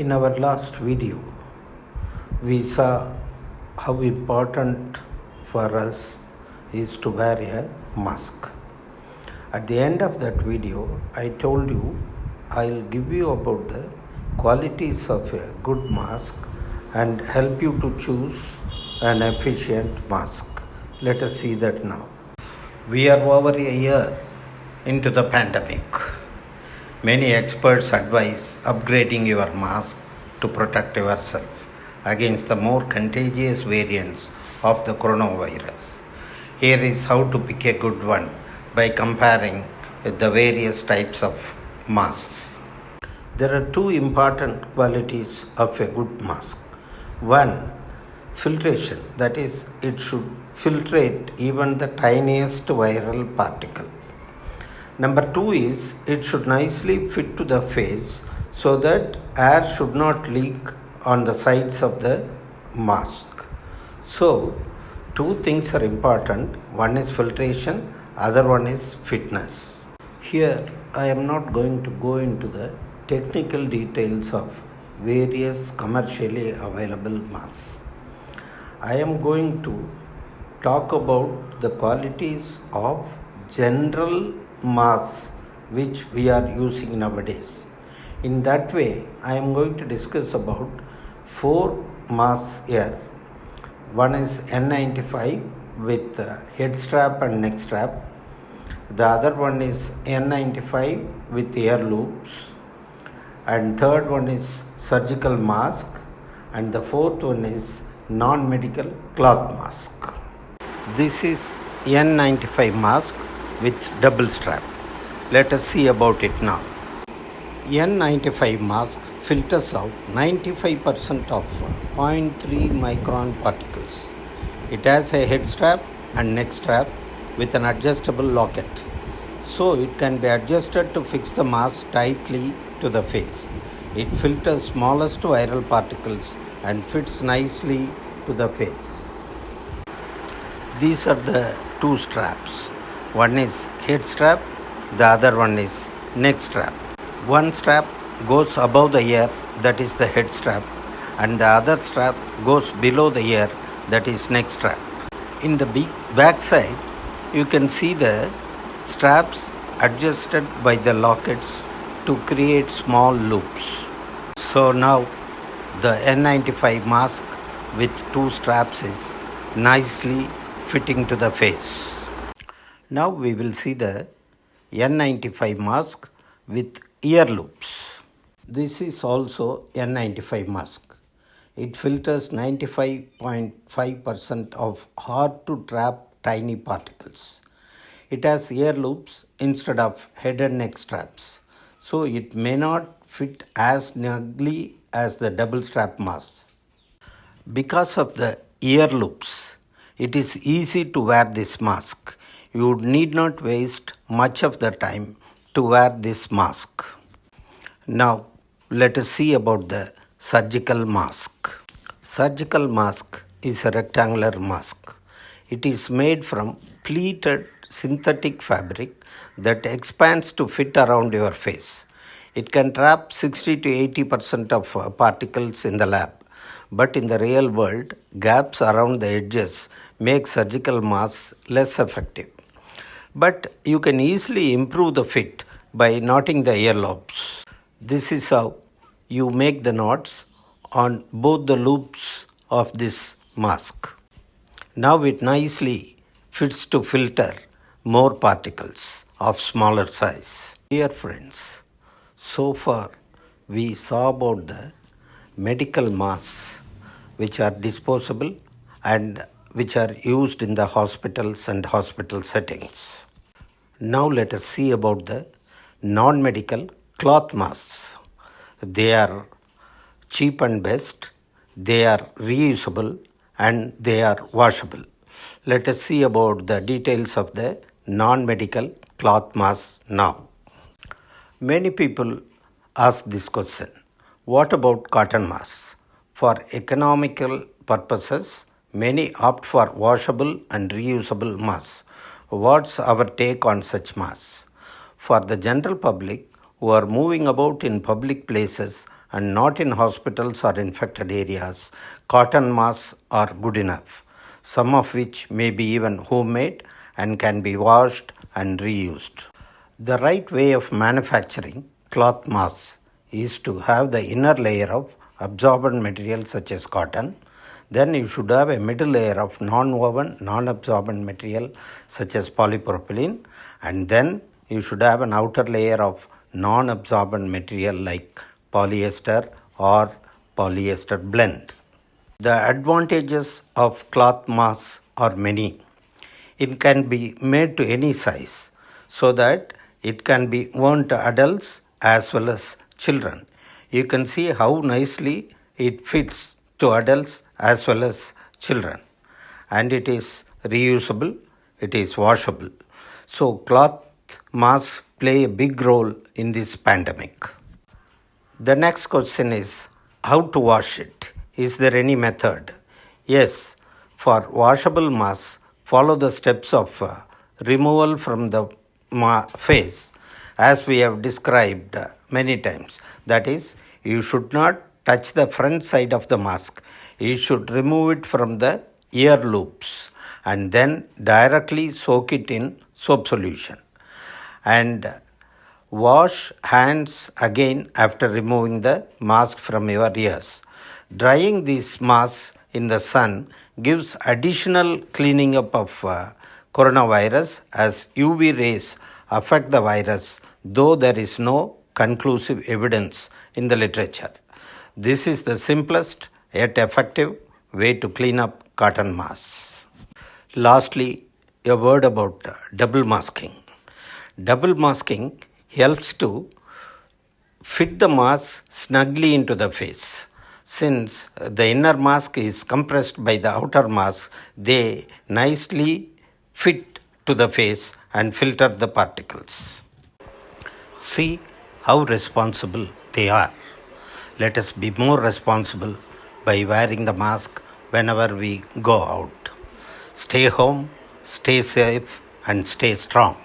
In our last video, we saw how important for us is to wear a mask. At the end of that video, I told you I'll give you about the qualities of a good mask and help you to choose an efficient mask. Let us see that now. We are over a year into the pandemic. Many experts advise upgrading your mask to protect yourself against the more contagious variants of the coronavirus. Here is how to pick a good one by comparing the various types of masks. There are two important qualities of a good mask. One, filtration, that is, it should filtrate even the tiniest viral particle. Number two is it should nicely fit to the face so that air should not leak on the sides of the mask. So, two things are important. One is filtration, other one is fitness. Here, I am not going to go into the technical details of various commercially available masks. I am going to talk about the qualities of general masks which we are using nowadays. In that way, I am going to discuss about four masks here. One is N95 with head strap and neck strap. The other one is N95 with ear loops. And third one is surgical mask. And the fourth one is non-medical cloth mask. This is N95 mask with double strap. Let us see about it now. N95 mask filters out 95% of 0.3 micron particles. It has a head strap and neck strap with an adjustable locket. So it can be adjusted to fix the mask tightly to the face. It filters smallest viral particles and fits nicely to the face. These are the two straps. One is head strap, the other one is neck strap. One strap goes above the ear, that is the head strap, and the other strap goes below the ear, that is neck strap. In the back side, you can see the straps adjusted by the lockets to create small loops. So now the N95 mask with two straps is nicely fitting to the face. Now we will see the N95 mask with ear loops. This is also N95 mask. It filters 95.5% of hard to trap tiny particles. It has ear loops instead of head and neck straps, so it may not fit as snugly as the double strap masks. Because of the ear loops, it is easy to wear this mask. You need not waste much of the time to wear this mask. Now, let us see about the surgical mask. Surgical mask is a rectangular mask. It is made from pleated synthetic fabric that expands to fit around your face. It can trap 60 to 80% of particles in the lab, but in the real world, gaps around the edges make surgical masks less effective. But you can easily improve the fit by knotting the earlobes. This is how you make the knots on both the loops of this mask. Now it nicely fits to filter more particles of smaller size. Dear friends, so far we saw about the medical masks which are disposable and which are used in the hospitals and hospital settings. Now let us see about the non-medical cloth masks. They are cheap and best, they are reusable and they are washable. Let us see about the details of the non-medical cloth masks now. Many people ask this question, what about cotton masks? For economical purposes, many opt for washable and reusable masks. What's our take on such masks? For the general public who are moving about in public places and not in hospitals or infected areas, cotton masks are good enough, some of which may be even homemade and can be washed and reused. The right way of manufacturing cloth masks is to have the inner layer of absorbent material such as cotton. Then you should have a middle layer of non-woven, non-absorbent material such as polypropylene, and then you should have an outer layer of non-absorbent material like polyester or polyester blend. The advantages of cloth masks are many. It can be made to any size so that it can be worn to adults as well as children. You can see how nicely it fits to adults as well as children, and it is reusable, it is washable. So cloth masks play a big role in this pandemic. The next question is how to wash it. Is there any method? Yes, for washable masks, follow the steps of removal from the face as we have described many times. That is, you should not touch the front side of the mask. You should remove it from the ear loops and then directly soak it in soap solution. And wash hands again after removing the mask from your ears. Drying these masks in the sun gives additional cleaning up of coronavirus as UV rays affect the virus, though there is no conclusive evidence in the literature. This is the simplest yet effective way to clean up cotton masks. Lastly, a word about double masking. Double masking helps to fit the mask snugly into the face. Since the inner mask is compressed by the outer mask, they nicely fit to the face and filter the particles. See how responsible they are. Let us be more responsible by wearing the mask whenever we go out. Stay home, stay safe, and stay strong.